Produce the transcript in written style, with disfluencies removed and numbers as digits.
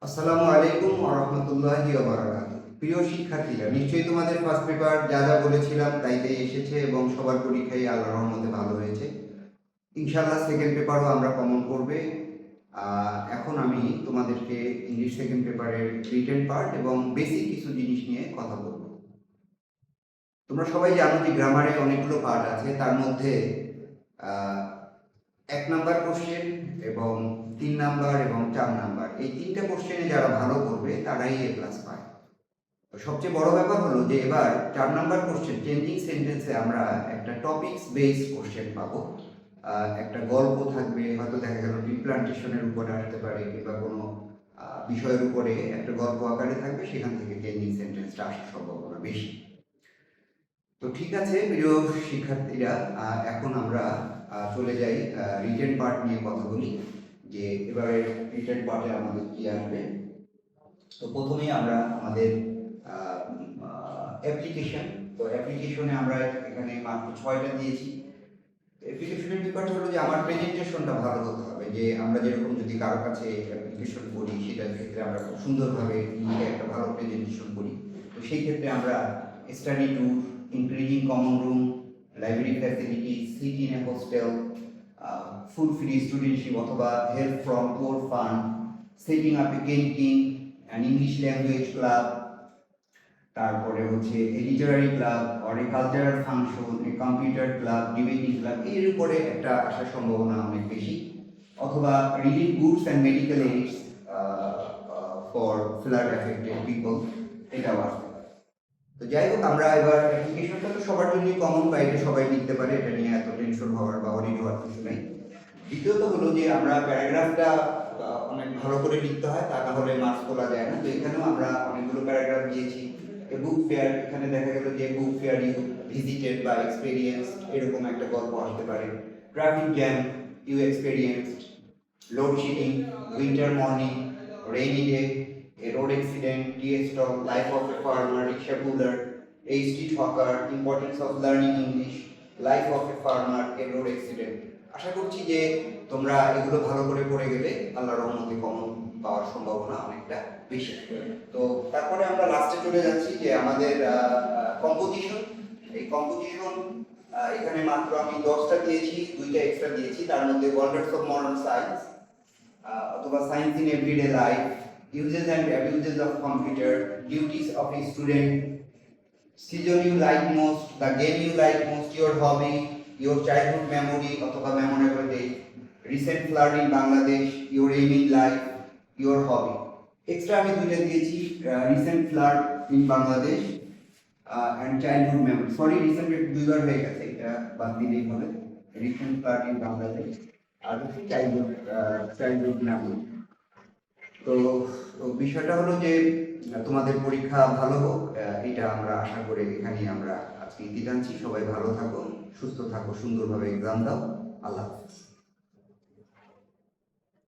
আসসালামু আলাইকুম ওয়া রাহমাতুল্লাহি ওয়া বারাকাতুহু। প্রিয় শিক্ষার্থীরা, নিশ্চয়ই তোমাদের ফার্স্ট পেপার যা যা বলেছিলাম তাই এসেছে এবং সবার পরীক্ষাই আল্লাহর রহমতে ভালো হয়েছে। ইনশাআল্লাহ সেকেন্ড পেপারও আমরা কমন করবে। এখন আমি তোমাদেরকে ইংলিশ সেকেন্ড পেপারের রিটেন পার্ট এবং বেসিক কিছু জিনিস নিয়ে কথা বলবো। তোমরা সবাই জানো যে গ্রামারে অনেকগুলো পার্ট আছে, তার মধ্যে 1 নাম্বার কোশ্চেন এবং 3 নাম্বার এবং 4 নাম্বার, এই তিনটা কোশ্চেনে যারা ভালো করবে তারাই এ প্লাস পায়। সবচেয়ে বড় ব্যাপার হলো যে এবার 4 নাম্বার কোশ্চেন চেঞ্জিং সেন্টেন্সে আমরা একটা টপিকস বেস কোশ্চেন পাবো। একটা গল্প থাকবে, হয়তো দেখা গেল টি প্লান্টেশনের উপরে আসতে পারে, কিংবা কোনো বিষয়ের উপরে একটা গল্প আকারে থাকবে, সেখান থেকে চেঞ্জিং সেন্টেন্সটা আসার সম্ভাবনা বেশি। তো ঠিক আছে প্রিয় শিক্ষার্থীরা, এখন আমরা চলে যাই রিটেন পার্ট নিয়ে কথা বলি, যে এবারে রিটেন পার্টে আমাদের কি আসবে। তো প্রথমেই আমরা আমাদের অ্যাপ্লিকেশন, তো অ্যাপ্লিকেশনে আমরা এখানে মাত্র 6টা দিয়েছি। অ্যাপ্লিকেশনের ব্যাপারটা হলো যে আমার প্রেজেন্টেশনটা ভালো হতে হবে, যে আমরা যেরকম যদি কারো কাছে অ্যাপ্লিকেশন করি সেটার ক্ষেত্রে আমরা খুব সুন্দরভাবে লিখে একটা ভালো প্রেজেন্টেশন করি। তো সেই ক্ষেত্রে আমরা study tour, increasing common room, library facilities, seat in a hostel, food free studentship অথবা help from poor fund, setting up a canteen, an English language club, তারপরে হচ্ছে a literary club or a cultural function, a computer club, debating club, এর উপরে একটা আসার সম্ভাবনা অনেক বেশি। অথবা relief goods and medical aids for flood affected people, এটাও আসতে পারে। তো যাই হোক, আমরা এবার অ্যাপ্লিকেশনটা তো সবার জন্যই কমন, বা এটা সবাই লিখতে পারে, এটা নিয়ে এত টেনশন হওয়ার বা অরিড হওয়ার কিছু নেই। দ্বিতীয়ত হলো যে আমরা প্যারাগ্রাফটা অনেক ভালো করে লিখতে হয়, তা না হলে মার্কস তোলা যায় না। তো এখানেও আমরা অনেকগুলো প্যারাগ্রাফ দিয়েছি। বুক ফেয়ার, এখানে দেখা গেল যে বুক ফেয়ার ইউ ভিজিটেড বা এক্সপেরিয়েন্স, এরকম একটা গল্প আসতে পারে। Traffic jam you experienced, loadshedding, winter morning, rainy day, a road accident, tea stall, life of a farmer, rickshaw puller, a street hawker, importance of learning English, life of a farmer, a road accident. আশা করছি যে তোমরা এগুলো ভালো করে পড়ে গেলে আল্লাহর রহমতে কমন পাওয়ার সম্ভাবনা অনেকটা বেশি। তো তারপরে আমরা লাস্টে চলে যাচ্ছি যে আমাদের কম্পোজিশন। এই কম্পোজিশন এখানে মাত্র আমি 10টা দিয়েছি, 2টা এক্সট্রা দিয়েছি। তার মধ্যে ওয়ান্ডার্স অফ মডার্ন সায়েন্স অথবা science in everyday life, uses and abuses of computer, duties of a student, season you like most, the game you like most, your hobby, your childhood memory অথবা memorable day, recent flood in Bangladesh, your aim in life, your hobby. Extra আমি 2টা দিয়েছি, recent flood in Bangladesh and childhood memory. Sorry, recent দুইবার হয়ে গেছে, এটা বাদ দিলেই হবে। recent flood in Bangladesh R childhood memory। তো বিষয়টা হলো যে তোমাদের পরীক্ষা ভালো হোক, এটা আমরা আশা করে এখানেই আমরা আজকে ইতি টানছি। সবাই ভালো থাকো, সুস্থ থাকো, সুন্দরভাবে এক্সাম দাও। আল্লাহ হাফেজ।